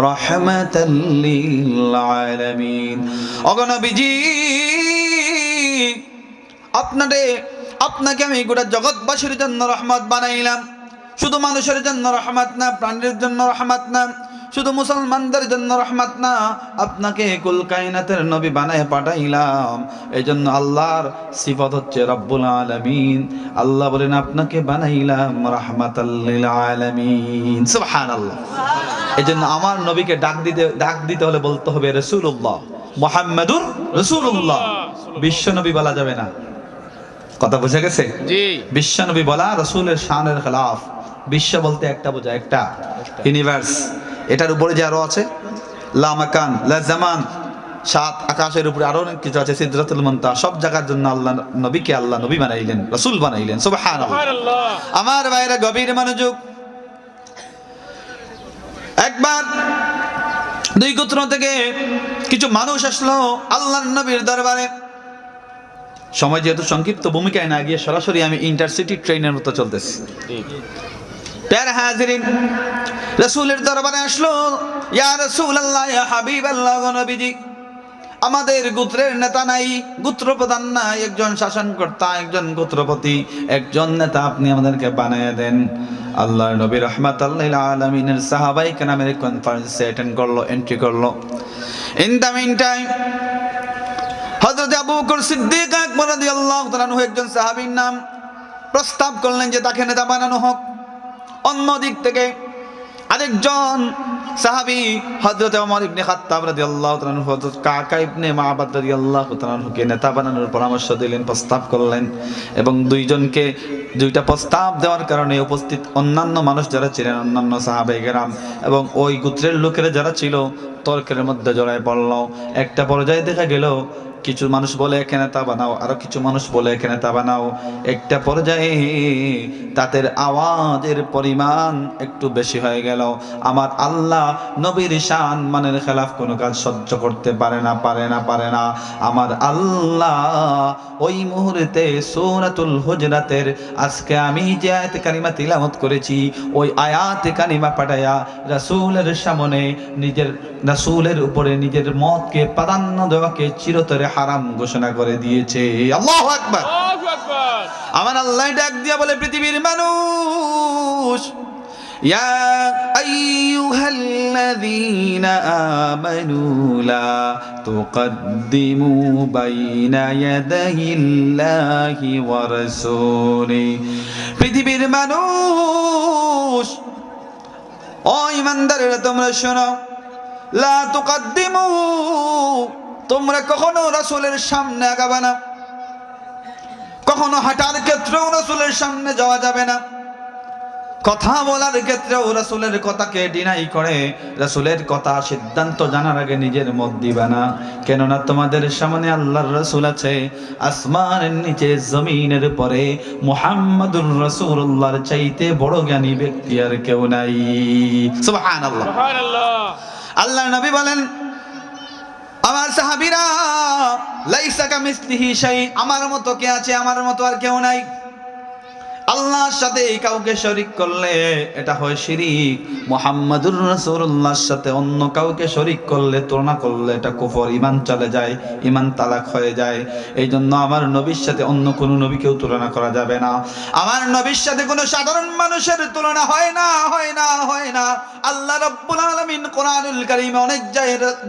রাহমাতাল লিল আলামিন। ওগো নবীজি, আপনাকে আমি গোটা জগৎবাসীর জন্য রহমত বানাইলাম। শুধু মানুষের জন্য রহমত না, প্রাণীর জন্য রহমত না, শুধু মুসলমানদের জন্য রহমত না, আপনাকে কুল কায়নাতের নবী বানায় পাঠাইলাম। এই জন্য আল্লাহর সিফত হচ্ছে রব্বুল আলামিন। আল্লাহ বলেন আপনাকে বানাইলাম রাহমাতাল লিল আলামিন। সুবহানাল্লাহ। এই জন্য আমার নবীকে ডাক দিতে হলে বলতে হবে রাসূলুল্লাহ, মুহাম্মাদুর রাসূলুল্লাহ। বিশ্ব নবী বলা যাবে না। কথা বুঝে গেছে? জি। বিশ্ব নবী বলা রাসূলের শানের খেলাফ। বিশ্ব বলতে একটা বোঝায়, একটা ইউনিভার্স। এটার উপরে যে আরো আছে লা মাকান লা জামান, সাত আকাশের উপরে আরো অনেক কিছু আছে, সিদরাতুল মুনতাহা। সব জায়গার জন্য আল্লাহ নবীকে আল্লাহ নবী বানাইলেন, রাসূল বানাইলেন। সুবহানাল্লাহ। আমার ভাইরা গভীর মনোযোগ। একবার দুই গোত্র থেকে কিছু মানুষ আসলো আল্লাহর নবীর দরবারে। সময় যেহেতু সংক্ষিপ্ত, ভূমিকায় না গিয়ে সরাসরি আমি ইন্টারসিটি ট্রেনের মতো চলতেছি। প্যারা হাজিরিন, রাসূলের দরবারে আসলো। ইয়া রাসূলুল্লাহ, ইয়া হাবিবাল্লাহ, নবীজি, আমাদের গোত্রের নেতা নাই, গোত্র প্রধান নাই, একজন শাসনকর্তা, একজন গোত্রপতি, একজন নেতা আপনি আমাদেরকে বানায় দেন। আল্লাহর নবী রাহমাতাল লিল আলামিনের সাহাবায়ে কেরামের কনফারেন্সে এন্ট্রি করলো। ইন দ্য মিন টাইম হযরত আবু বকর সিদ্দিক আকবর রাদিয়াল্লাহু তাআলা আনহু, একজন সাহাবীর নাম প্রস্তাব করলেন যে তাকে নেতা বানানো হোক। অন্য দিক থেকে আরেকজন সাহাবী হযরত ওমর ইবনে খাত্তাব রাদিয়াল্লাহু তাআলা আনহু হযরত কাকা ইবনে মাবাদ রাদিয়াল্লাহু তাআলা আনহুকে নেতা বানানোর পরামর্শ দিলেন, প্রস্তাব করলেন। এবং দুইটা প্রস্তাব দেওয়ার কারণে উপস্থিত অন্যান্য মানুষ যারা ছিলেন, অন্যান্য সাহাবায়ে কেরাম এবং ওই গোত্রের লোকেরা যারা ছিল, তর্কের মধ্যে জড়ায় পড়ল। একটা পর্যায়ে দেখা গেল কিছু মানুষ বলে এখানে নেতা বানাও, আরো কিছু মানুষ বলে এখানে নেতা বানাও। একটা পর্যায়ে তাদের আওয়াজের পরিমাণ একটু বেশি হয়ে গেল। আমার আল্লাহ নবীর শান মানের খেলাফ কোনো কাজ সহ্য করতে পারে না। আমার আল্লাহ ওই মুহূর্তে সূরাতুল হুজরাতের আজকে আমি যে আয়াত কারিমা তিলাওয়াত করেছি, ওই আয়াত কারিমা পাঠায়া রাসূলের সামনে রাসূলের উপরে নিজের মতকে প্রাধান্য দেওয়াকে চিরতরে হারাম ঘোষণা করে দিয়েছে। আল্লাহু আকবার। আমার আল্লাহ ডাক দিয়া বলে, পৃথিবীর মানুষ, ইয়া আইয়ুহাল্লাযীনা আমানু লা তুকদ্দিমু বাইনা ইয়াদাইল্লাহি ওয়া রাসূলি। পৃথিবীর মানুষ, ও ঈমানদারেরা তোমরা শোনো, লা তুকদ্দিমু, তোমরা কখনো রাসূলের সামনে আগাবে না, কখনো হাঁটার ক্ষেত্রেও রাসূলের সামনে যাওয়া যাবে না, কথা বলার ক্ষেত্রেও রাসূলের কথাকে ডিনাই করে রাসূলের কথা সিদ্ধান্ত জানার আগে নিজের মত দিবা না। কেননা তোমাদের সামনে আল্লাহর রাসূল আছে, আসমানের নিচে জমিনের উপরে মুহাম্মাদুর রাসূলুল্লাহর চাইতে বড় জ্ঞানী ব্যক্তি আর কেউ নাই। সুবহানাল্লাহ। আল্লাহর নবী বলেন, আমার সাহাবীরা, লাইসা কামিসলিহি শাই, আমার মতো কে আছে? আমার মতো আর কেউ নাই। আল্লাহর সাথে কাউকে শরীক করলে এটা হয় শিরিক। মুহাম্মাদুর রাসূলুল্লাহর সাথে অন্য কাউকে শরীক করলে, তুলনা করলে এটা কুফর, ঈমান চলে যায়, ঈমান তালাক হয়ে যায়। এই জন্য আমার নবীর সাথে অন্য কোনো নবীকেও তুলনা করা যাবে না। আমার নবীর সাথে কোনো সাধারণ মানুষের তুলনা হয় না। আল্লাহ রাব্বুল আলামিন কোরআনুল কারীমে অনেক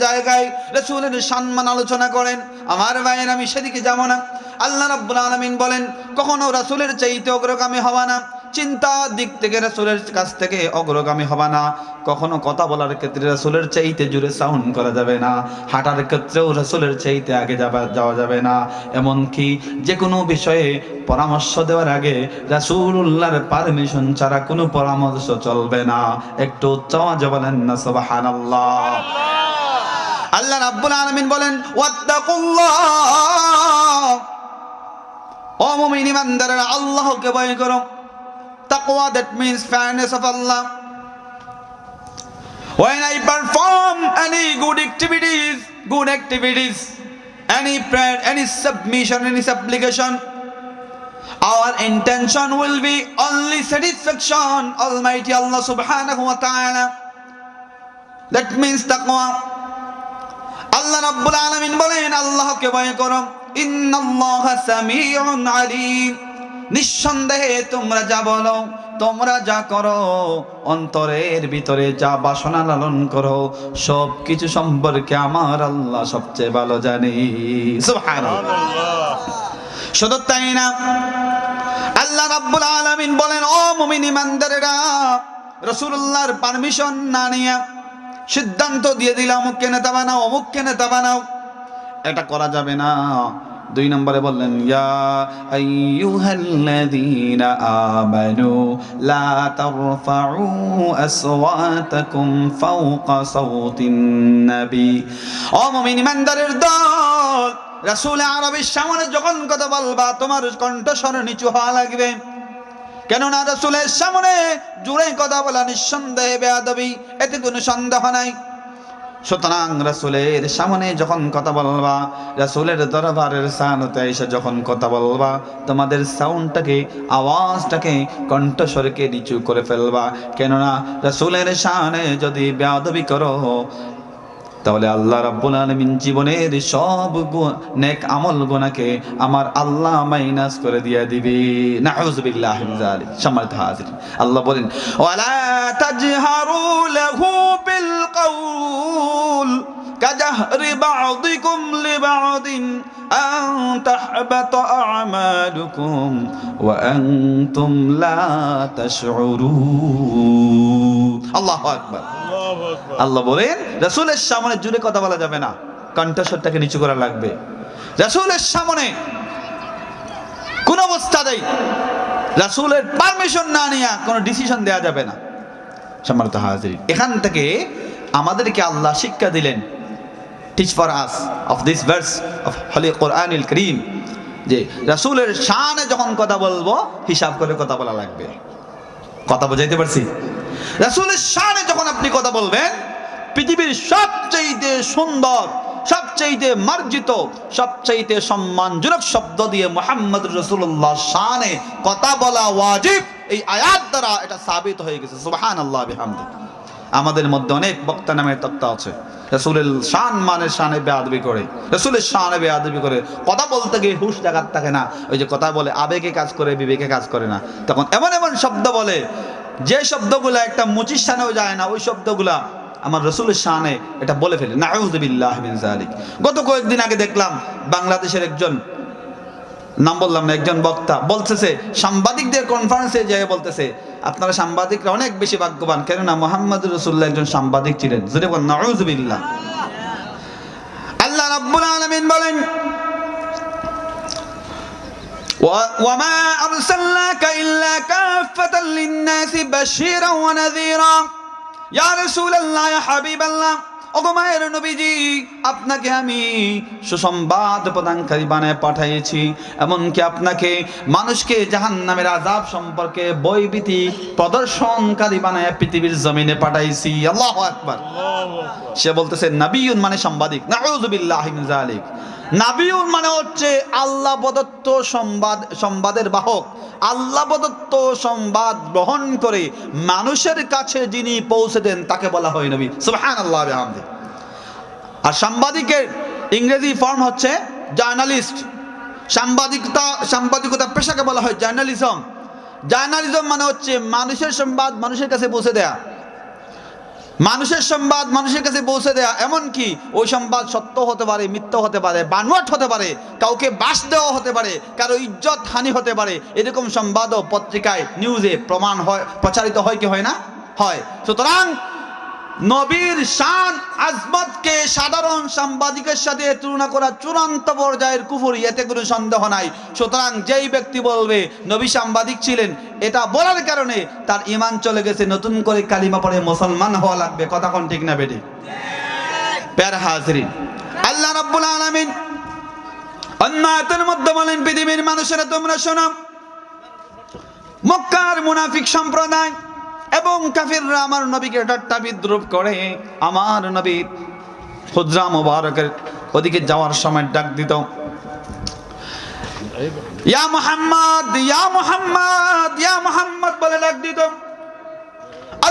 জায়গায় রাসূলের সম্মান আলোচনা করেন। আমার ভাইয়ের, আমি সেদিকে যাব না। আল্লাহ রাব্বুল আলামিন বলেন, কখনো রাসূলের চাইতে অগ্রগামী হবা না, চিন্তার দিক থেকে রাসূলের কাছ থেকে অগ্রগামী হবা না, কখনো কথা বলার ক্ষেত্রে রাসূলের চাইতে জোরে সাউন্ড করা যাবে না, হাঁটার ক্ষেত্রেও রাসূলের চাইতে আগে যাওয়া যাবে না। এমনকি যে কোনো বিষয়ে পরামর্শ দেওয়ার আগে রাসূলুল্লাহর পারমিশন ছাড়া কোনো পরামর্শ চলবে না। একটু উচ্চাওয়াজে বলেন না সুবহানাল্লাহ। আল্লাহ রাব্বুল আলামিন বলেন, ওয়াত্তাকুল্লাহ, ও মুমিন ইমানদাররা, আল্লাহকে ভয় করো। তাকওয়া, that means fairness of Allah. When I perform any good activities, any prayer, any submission, any supplication, our intention will be only satisfaction Almighty Allah subhanahu wa ta'ala. That means তাকওয়া। আল্লাহ রাব্বুল আলামিন বলেন আল্লাহকে ভয় করো, ইন্নাল্লাহা সামিউন আলিম। নিঃসন্দেহে তোমরা যা বলো, তোমরা যা করো, অন্তরের ভিতরে যা বাসনা লালন করো, সব কিছু সম্পর্কে আমার আল্লাহ সবচেয়ে ভালো জানে। সুবহানাল্লাহ। শুধু তাই না, আল্লাহ রাব্বুল আলামিন বলেন ও মুমিন ইমানদারেরা, রাসূলুল্লাহর পারমিশন না নিয়ে সিদ্ধান্ত দিয়ে দিলাম অমুককে নেতা বানাও, অমুককে নেতা বানাও, এটা করা যাবে না। 2 নম্বরে বললেন ইয়া আইয়ুহাল্লাযীনা আমানু লা তারফাউ আসওয়াতাকুম ফাওকা সাওতিন নবী। ও মুমিন ইমানদারের দল, রাসূল আরবীর সামনে যখন কথা বলবা তোমার কণ্ঠস্বর নিচু হওয়া লাগবে। কেননা রাসূলের সামনে জোরে কথা বলা নিঃসন্দেহে বেয়াদবি, এতে কোনো সন্দেহ নাই। সুতরাং রাসূলের সামনে যখন কথা বলবা, রাসূলের দরবারের সানতে এসে যখন কথা বলবা, তোমাদের সাউন্ডটাকে, আওয়াজটাকে, কণ্ঠস্বরকে নিচু করে ফেলবা। কেননা রাসূলের সামনে যদি বেয়াদবি করো, তাহলে আল্লাহ রাব্বুল আলামিন জীবনের সব নেক আমল গুনাহকে আমার আল্লাহ মাইনাস করে দিয়ে দিবে। নাউযুবিল্লাহি মিন যালিক। সম্মানিত হাজির, আল্লাহ বলেন ওয়ালা তাজহারু লাহু বিল কাউল কাজাহরি বা'দিকুম লিবা'দিন আন তাহবাতা আমালুকুম ওয়া আনতুম লা তাশউরুন। আল্লাহু আকবার। আল্লাহ বলেন রাসূলের সামনে জোরে কথা বলা যাবে না, কণ্ঠস্বরটাকে নিচু করা লাগবে। রাসূলের সামনে কোন অবস্থাতেই রাসূলের পারমিশন না নিয়ে কোনো ডিসিশন দেওয়া যাবে না। সম্মানিত হাজির, এখান থেকে আমাদেরকে আল্লাহ শিক্ষা দিলেন, teach for us of this verse of Holi কোরআনুল কারীম, যে রাসূলের শানে যখন কথা বলবো হিসাব করে কথা বলা লাগবে। কথা বুঝাইতে পারছি? রাসূলের শানে যখন আপনি কথা বলবেন, পৃথিবীর সবচেয়ে সুন্দর, সবচেয়ে মার্জিত, সবচেয়ে সম্মানজনক শব্দ দিয়ে মুহাম্মদ রাসূলুল্লাহ শানে কথা বলা ওয়াজিব। এই আয়াত দ্বারা এটা সাবিত হয়ে গেছে। সুবহানাল্লাহ বিহামদি। আমাদের মধ্যে অনেক বক্তা নামের তত্ত্ব আছে, রাসূলের শান মানের শানে বেয়াদবি করে, রাসূলের শানে বেয়াদবি করে, কথা বলতে গিয়ে হুঁশ জাগাত থাকে না। ওই যে কথা বলে আবেগে কাজ করে, বিবেকে কাজ করে না, তখন এমন এমন শব্দ বলে যে শব্দগুলা একটা মুচির শানেও যায় না, ওই শব্দগুলা আমার রাসূলের শানে এটা বলে ফেলে। নাউযুবিল্লাহি মিন যালিক। গত কয়েকদিন আগে দেখলাম বাংলাদেশের একজন, নাম বললাম না, একজন বক্তা বলতেছে, সাংবাদিকদের কনফারেন্সে যেয়ে বলতেছে, আপনারা সাংবাদিকরা অনেক বেশি ভাগ্যবান, কেননা মুহাম্মদুর রাসূলুল্লাহ একজন সাংবাদিক ছিলেন। জোরে বলেন নাউযুবিল্লাহ। আল্লাহ রাব্বুল আলামিন বলেন وما أرسلناك إلا كافة للناس بشيرا ونذيرا يا رسول الله يا حبيب الله ওগো মায়ের নবীজি, আপনাকে আমি সুসংবাদ প্রদানকারী বানায় পাঠিয়েছি, এমনকি আপনাকে মানুষকে জাহান্নামের আযাব সম্পর্কে বইভীতি প্রদর্শনকারী বানায় পৃথিবীর জমিনে পাঠাইছি। আল্লাহু আকবার। সে বলতেছে নবিয়ুন মানে সাংবাদিক। নাউযুবিল্লাহি মিন যালিক। নাবিয়ুন মানে হচ্ছে আল্লাহ প্রদত্ত সংবাদের বাহক, আল্লাহ প্রদত্ত সংবাদ গ্রহণ করে মানুষের কাছে যিনি পৌঁছে দেন তাকে বলা হয় নবী। সুবহানাল্লাহ বিহামদি। আর সাংবাদিকের ইংরেজি ফর্ম হচ্ছে জার্নালিস্ট। সাংবাদিকতা পেশাকে বলা হয় জার্নালিজম। জার্নালিজম মানে হচ্ছে মানুষের সংবাদ মানুষের কাছে পৌঁছে দেয়া, মানুষের সংবাদ মানুষের কাছে পৌঁছে দেয়া, এমনকি ওই সংবাদ সত্য হতে পারে, মিথ্যা হতে পারে, বানোয়াট হতে পারে, কাউকে বাস দেওয়া হতে পারে, কারো ইজ্জত হানি হতে পারে। এরকম সংবাদও পত্রিকায়, নিউজে প্রমাণ হয়, প্রচারিত হয় কি হয় না? হয়। সুতরাং নবীর শান আজমতকে সাধারণ সাংবাদিকের সাথে তুলনা করা চূড়ান্ত পর্যায়ের কুফরি, এতে কোনো সন্দেহ নাই। সুতরাং যেই ব্যক্তি বলবে নবী সাংবাদিক ছিলেন, এটা বলার কারণে তার ঈমান চলে গেছে, নতুন করে কালিমা পড়ে মুসলমান হওয়া লাগবে। কথা কোন ঠিক না বেটি? প্যারা হাজরিন, আল্লাহ রাব্বুল আলামিন অন্য আয়াতের মধ্যে বলেন, পৃথিবীর মানুষেরা তোমরা শোনো, মক্কার মুনাফিক সম্প্রদায় এবং কাফিররা আমার নবীকে ঠাট্টা বিদ্রুপ করে, আমার নবী হুজরা মুবারকের ওদিকে যাওয়ার সময় ডাক দিত, ইয়া মুহাম্মদ, ইয়া মুহাম্মদ, ইয়া মুহাম্মদ বলে ডাক দিত।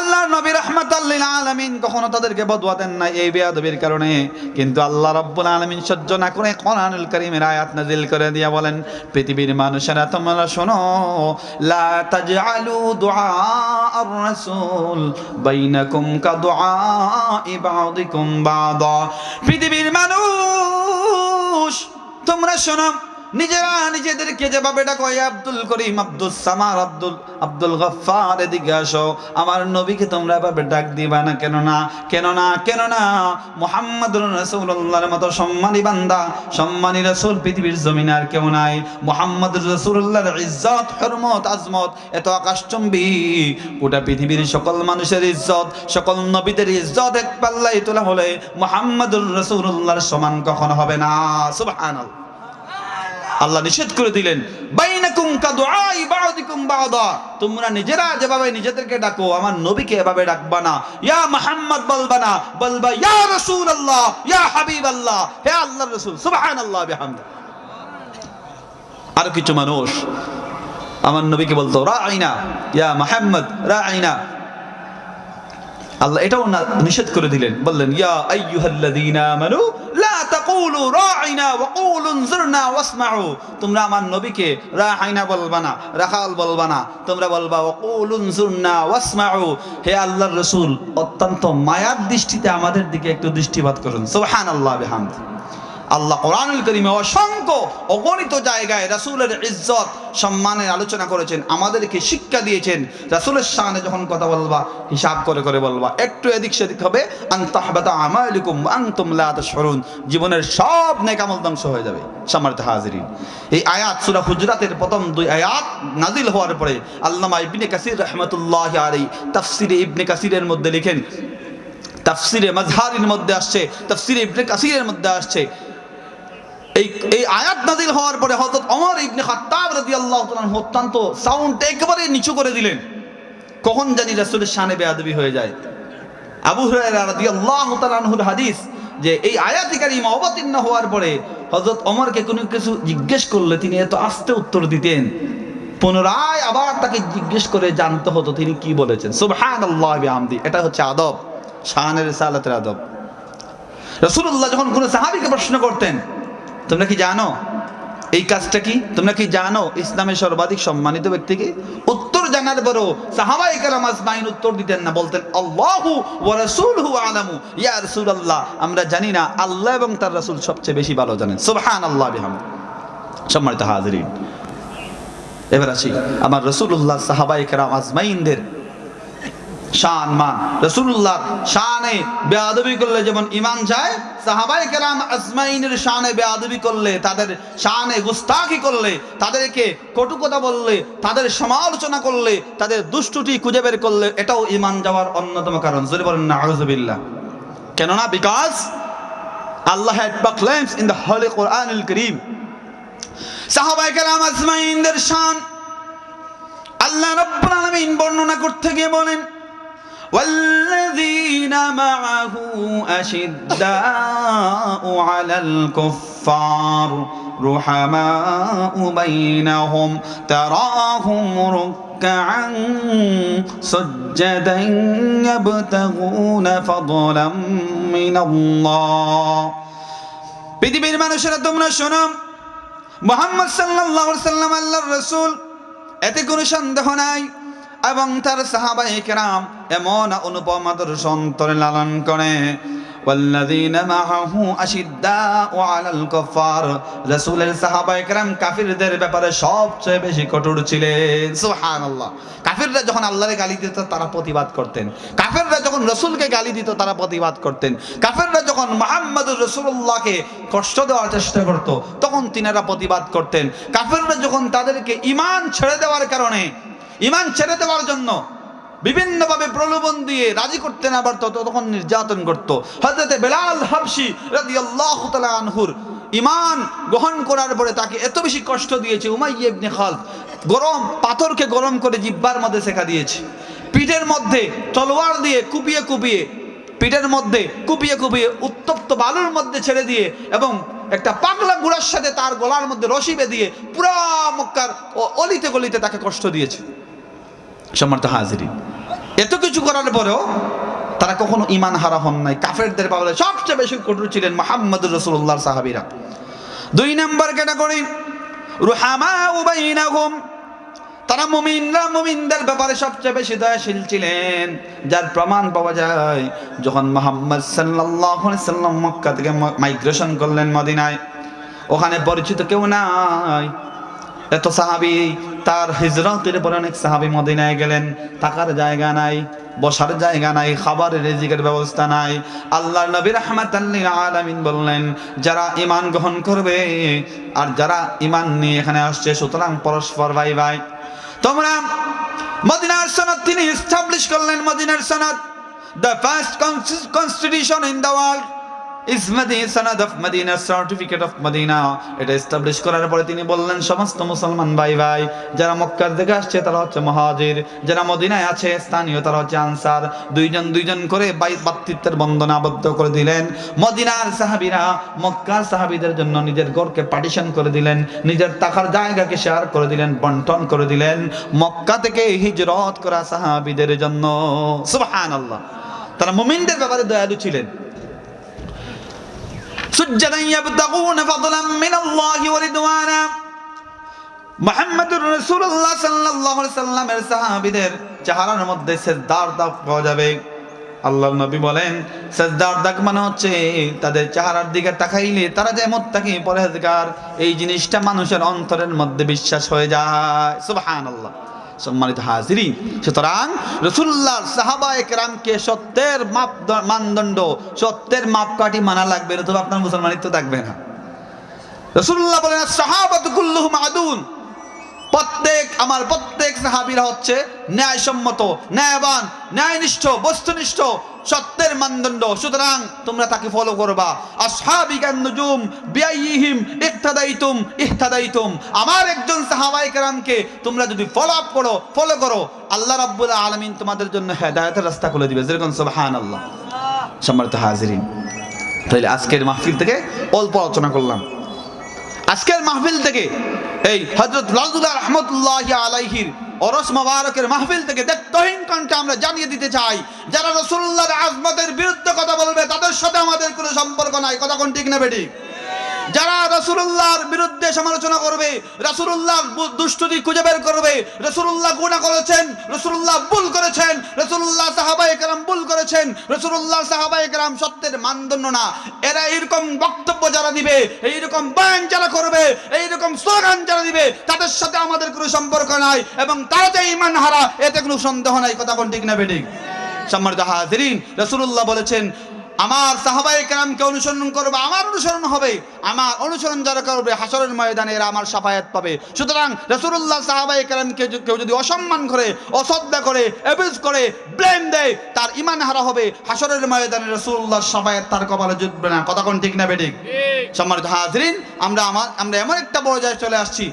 আল্লাহর নবী রাহমাতাল লিল আলামিন কখনো তাদেরকে বদুয়া দেন না এই বেয়াদবির কারণে। কিন্তু আল্লাহ রাব্বুল আলামিন সহ্য না করে কোরআনুল কারীমের আয়াত নাযিল করে দিয়া বলেন, পৃথিবীর মানুষেরা তোমরা শোনো, লা তাজআলু দুআ আর রাসূল বাইনাকুম কা দুআই বা'দিকুম বা'দা। পৃথিবীর মানুষ তোমরা শোনো, নিজেরা নিজেদেরকে যেভাবে ডাকো, আব্দুল করিম, আব্দুল সামার, আব্দুল গফফার, এদিকে আসো, আমার নবীকে তোমরা এভাবে ডাক দিবা না। কেননা মুহাম্মদুর রাসূলুল্লাহর মতো সম্মানী বান্দা, সম্মানী রাসূল পৃথিবীর জমিনে আর কেউ নাই। মুহাম্মদুর রাসূলুল্লাহর ইজ্জত, হরমত, আজমত এত আকাশচুম্বী। গোটা পৃথিবীর সকল মানুষের ইজ্জত, সকল নবীদের ইজ্জত এক পাল্লায় তোলা হলে মুহাম্মদুর রাসূলুল্লাহর সমান কখনো হবে না। সুবহানাল্লাহ। আল্লাহ নিষেধ করে দিলেন, বাইনাকুম কা দুআই বা'দিকুম বা'দা, তোমরা নিজেরা যেভাবে নিজেদেরকে ডাকো আমার নবীকে এভাবে ডাকবা না। ইয়া মুহাম্মদ বলবা না, বলবা ইয়া রাসূলুল্লাহ, ইয়া হাবিবাল্লাহ, হে আল্লাহর রাসূল, সুবহানাল্লাহ বিহামদি। আর কিছু মানুষ আমার নবীকে বলতো রাঈনা, ইয়া মুহাম্মদ রাঈনা। আল্লাহ এটাও নিষেধ করে দিলেন, বললেন ইয়া আইয়ুহাল্লাযীনা আমানু লা তাকুলু রাঈনা ওয়া কুলু ইনজুরনা ওয়াসমাউ। তোমরা আমার নবীকে রাঈনা বলবা না, রাখাল বলবা না, তোমরা বলবা ওয়া কুলু ইনজুরনা ওয়াসমাউ। হে আল্লাহর রাসূল, অত্যন্ত মায়ার দৃষ্টিতে আমাদের দিকে একটু দৃষ্টিপাত করুন। সুবহানাল্লাহ বিহামদি। আল্লাহ কোরআনুল কারীমে অসংখ্য অগণিত জায়গায় রাসূলের ইজ্জত সম্মানের আলোচনা করেছেন, আমাদেরকে শিক্ষা দিয়েছেন। রাসূলের শানে যখন কথা বলবা হিসাব করে করে বলবা, একটু এদিক সেদিক হবে আনতাহবাতা আমালুকুম ওয়া আনতুম লা তাশউরুন, জীবনের সব নেক আমল ধ্বংস হয়ে যাবে। সম্মানিত হাজিরিন, এই আয়াত সূরা হুজরাতের প্রথম দুই আয়াত নাজিল হওয়ার পরে আল্লামা ইবনে কাসির রাহমাতুল্লাহি আলাইহি তাফসীরে ইবনে কাসিরের মধ্যে লিখেন, তাফসীরে মাজহারির মধ্যে আসছে, তাফসীরে ইবনে কাসিরের মধ্যে আসছে, এই আয়াত নাযিল হওয়ার পরে হযরত ওমর ইবনে খাত্তাব রাদিয়াল্লাহু তাআলা অত্যন্ত সাউন্ড একেবারে নিচু করে দিলেন, কখন জানি রাসূলের শানে বেয়াদবি হয়ে যায়। আবু হুরায়রা রাদিয়াল্লাহু তাআলা আনহুর হাদিস যে এই আয়াতে কারিমা অবতীর্ণ হওয়ার পরে হযরত ওমরকে কোনো কিছু জিজ্ঞেস করলে তিনি এত আস্তে উত্তর দিতেন, পুনরায় আবার তাকে জিজ্ঞেস করে জানতে হতো তিনি কি বলেছেন। সুবহানাল্লাহি বিহামদি। এটা হচ্ছে আদব, শানের রিসালাতের আদব। রাসূলুল্লাহ যখন কোনো সাহাবীকে প্রশ্ন করতেন, তোমরা কি জানো এই কাজটা কি, তোমরা কি জানো ইসলামের সর্বাধিক সম্মানিত ব্যক্তিকে, উত্তর জানার পরও সাহাবায়ে কেরাম আজমাইন উত্তর দিতেন না, বলতেন আল্লাহু ওয়া রাসূলুহু আলামু, ইয়া রাসূলুল্লাহ আমরা জানি না, আল্লাহ এবং তার রাসূল সবচেয়ে বেশি ভালো জানেন। সুবহানাল্লাহ বিহামদি। সম্মানিত হাজিরিন, এবার আসি আমার রাসূলুল্লাহ সাহাবায়ে কেরাম আজমাইনদের শান মান। রাসূলুল্লাহ শানে বেয়াদবি করলে যেমন ঈমান যায়, সাহাবায়ে কেরাম আজমাইনের শানে বেয়াদবি করলে, তাদের শানে গুস্তাখি করলে, তাদেরকে কটু কথা বললে, তাদের সমালোচনা করলে, তাদের দুষ্টুটি খুঁজে বের করলে, এটাও ঈমান যাওয়ার অন্যতম কারণ। জোরে বলেন নাউযুবিল্লাহ। কেননা because Allah had proclaimed in the holy Quranul Kareem, সাহাবায়ে কেরাম আজমাইনদের শান আল্লাহ রাব্বুল আলামিন বর্ণনা করতে গিয়ে বলেন, والذين معه أشداء على الكفار رحماء بينهم تراهم ركعا سجدا يبتغون فضلا من الله। পৃথিবীর মানুষেরা তোমরা শোনো, মুহাম্মদ সাল্লাল্লাহু আলাইহি ওয়াসাল্লাম আল্লাহর রাসূল, এতে কোনো সন্দেহ নাই, এবং তার সাহাবায়ে কেরাম এমন অনুপম আদর্শ অন্তরে লালন করে। ওয়াল্লাযীনা মাআহু আশিদ্দাউ আলাল কুফার, রাসূলের সাহাবায়ে কেরাম কাফিরদের ব্যাপারে সবচেয়ে বেশি কঠোর ছিলেন। সুবহানাল্লাহ। কাফিররা যখন আল্লাহরে গালি দিত তারা প্রতিবাদ করতেন, কাফিররা যখন রাসূলকে গালি দিত তারা প্রতিবাদ করতেন, কাফিররা যখন মুহাম্মদুর রাসূলুল্লাহকে কষ্ট দেওয়ার চেষ্টা করত তখন তিনারা প্রতিবাদ করতেন, কাফিররা যখন তাদেরকে ঈমান ছেড়ে দেওয়ার কারণে, ঈমান ছেড়ে দেওয়ার জন্য বিভিন্নভাবে প্রলোভন দিয়ে রাজি করতে না পারত তখন নির্যাতন করত। হযরত বেলাল হাবশী রাদিয়াল্লাহু তাআলা আনহুর ঈমান গ্রহণ করার পরে তাকে এত বেশি কষ্ট দিয়েছে, উমাইয়া ইবনে খালদ গরম পাথরকে গরম করে জিহ্বার মধ্যে সেঁকা দিয়েছে, পিঠের মধ্যে তলোয়ার দিয়ে কুপিয়ে কুপিয়ে, পিঠের মধ্যে কুপিয়ে কুপিয়ে উত্তপ্ত বালুর মধ্যে ছেড়ে দিয়ে, এবং একটা পাগলা ঘোড়ার সাথে তার গলার মধ্যে রশি বেঁধে পুরা মক্কার অলিতে গলিতে তাকে কষ্ট দিয়েছে। সম্মানিত হাজিরিন, এত কিছু করার পরেও তারা কখনো ইমান হারা হন নাই। কাফেরদের ব্যাপারে সবচেয়ে বেশি কঠোর ছিলেন মুহাম্মদুর রাসূলুল্লাহর সাহাবীরা। 2 নম্বর ক্যাটাগরি রুহামাউ বাইনাহুম, তারা মুমিনদের ব্যাপারে সবচেয়ে বেশি দয়াশীল ছিলেন, যার প্রমাণ পাওয়া যায় যখন মুহাম্মদ সাল্লাল্লাহু আলাইহি সাল্লাম মক্কা থেকে মাইগ্রেশন করলেন মদিনায়। ওখানে পরিচিত কেউ নাই, এত সাহাবী, তার হিজরতের পরে অনেক সাহাবী মদিনায় গেলেন, থাকার জায়গা নাই, বসার জায়গা নাই, খাবারের রিজিকের ব্যবস্থা নাই। আল্লাহর নবী রাহমাতাল লিল আলামিন বললেন, যারা ঈমান গ্রহণ করবে আর যারা ঈমান নিয়ে এখানে আসছে, সুতরাং পরস্পর ভাই ভাই। তোমরা মদিনার সনদ তিনি এস্টাবলিশ করলেন। মদিনার সনদ, the first constitution in the world is Madina, সনদ of Madina, certificate of Madina. এটা এস্টাবলিশ করার পরে তিনি বললেন, সমস্ত মুসলমান ভাই ভাই, যারা মক্কার দিকে আসছে তারা হচ্ছে মুহাজির, যারা মদিনায় আছে স্থানীয় তারা হচ্ছে আনসার। দুইজন করে ভাতৃত্বের বন্ধনে আবদ্ধ করে দিলেন। মদিনার সাহাবীরা মক্কার সাহাবীদের জন্য নিজের ঘরকে পার্টিশন করে দিলেন, নিজের থাকার জায়গাকে শেয়ার করে দিলেন, বন্টন করে দিলেন মক্কা থেকে হিজরত করা সাহাবীদের জন্য। সুবহানাল্লাহ। তারা মুমিনদের ব্যাপারে দয়ালু ছিলেন। সুজ্জাদান ইয়াবতাগুনা ফাদলাম মিনাল্লাহি ওয়া রিদওয়ানা। মুহাম্মদুর রাসূলুল্লাহ সাল্লাল্লাহু আলাইহি সাল্লামের সাহাবীদের চেহারার মধ্যে সিজদার দাগ পাওয়া যাবে। আল্লাহর নবী বলেন, সিজদার দাগ মানে হচ্ছে তাদের চেহারার দিকে তাকাইলে তারা যে মুত্তাকি পরহেজগার, এই জিনিসটা মানুষের অন্তরের মধ্যে বিশ্বাস হয়ে যায়। সুবহানাল্লাহ। সম্মানিত হাজিরিন, সুতরাং রাসূলুল্লাহর সাহাবায়ে কেরামকে সত্যের মানদণ্ড, সত্যের মাপকাঠি মানা লাগবে, নতুবা আপনার মুসলমানিত্ব থাকবে না। রাসূলুল্লাহ বলেন, সাহাবাতু কুল্লুহুম আদুন, প্রত্যেক সাহাবীরা হচ্ছে ন্যায়সম্মত, ন্যায়বান, ন্যায়নিষ্ঠ, বস্তুনিষ্ঠ, সত্যের মানদণ্ড। সুতরাং তোমরা তাকে ফলো করবা। আসহাবি কান নুজুম বিআইহিম ইক্তাদাইতুম ইহতাদাইতুম। আমার একজন সাহাবায়ে কেরামকে তোমরা যদি ফলো করো, আল্লাহ রাব্বুল আলামিন তোমাদের জন্য হেদায়েতের রাস্তা খুলে দিবে। যেরকম সুবহানাল্লাহ। সম্মানিত হাজিরিন, তাহলে আজকের মাহফিল থেকে অল্প আলোচনা করলাম। আজকের মাহফিল থেকে এই হযরত রাসূলুল্লাহ রাহমাতুল্লাহি আলাইহির ওরস মোবারকের মাহফিল থেকে দায়িত্বহীন কণ্ঠে আমরা জানিয়ে দিতে চাই, যারা রাসূলুল্লাহর আজমতের বিরুদ্ধে কথা বলবে তাদের সাথে আমাদের কোনো সম্পর্ক নাই। কথা কোন ঠিক না বেঠিক? যারা রাসূলুল্লাহর বিরুদ্ধে সমালোচনা করবে, রাসূলুল্লাহর দুষ্টুমি খুঁজে বের করবে, রাসূলুল্লাহ গুনাহ করেছেন, রাসূলুল্লাহ ভুল করেছেন, রাসূলুল্লাহ সাহাবায়ে কেরাম ভুল করেছেন, রাসূলুল্লাহ সাহাবায়ে কেরাম সত্যের মানদণ্ড না, এরা এরকম বক্তব্য যারা দিবে, এইরকম বয়ান যারা করবে, এইরকম স্লোগান যারা দিবে, তাদের সাথে আমাদের কোনো সম্পর্ক নাই এবং তারা যে ঈমান হারা এতে কোনো সন্দেহ নাই। কথা কোন ঠিক না বেঠিক? সম্মানিত হাজিরিন, রাসূলুল্লাহ বলেছেন, আমার সাহাবায়ে কেরামকে অনুসরণ করবে, আমার অনুসরণ হবে, আমার অনুসরণ যারা করবে হাসরের ময়দানে এরা আমার শাফায়াত পাবে। সুতরাং রাসূলুল্লাহ সাহাবায়ে কেরামকে কেউ যদি অসম্মান করে, অশ্রদ্ধা করে, অ্যাবিউজ করে, ব্লেম দেয়, তার ঈমান হারা হবে। হাসরের ময়দানে রাসূলুল্লাহর শাফায়াত তার কপালে জুটবে না। কথা কোন ঠিক না বেঠিক? সম্মানিত হাজিরিন, আমরা এমন একটা পর্যায়ে চলে আসছি,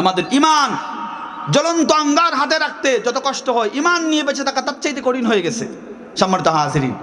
আমাদের ঈমান জ্বলন্ত অঙ্গার হাতে রাখতে যত কষ্ট হয়, ঈমান নিয়ে বেঁচে থাকা তার চাইতে কঠিন হয়ে গেছে। সম্মানিত হাজিরিন,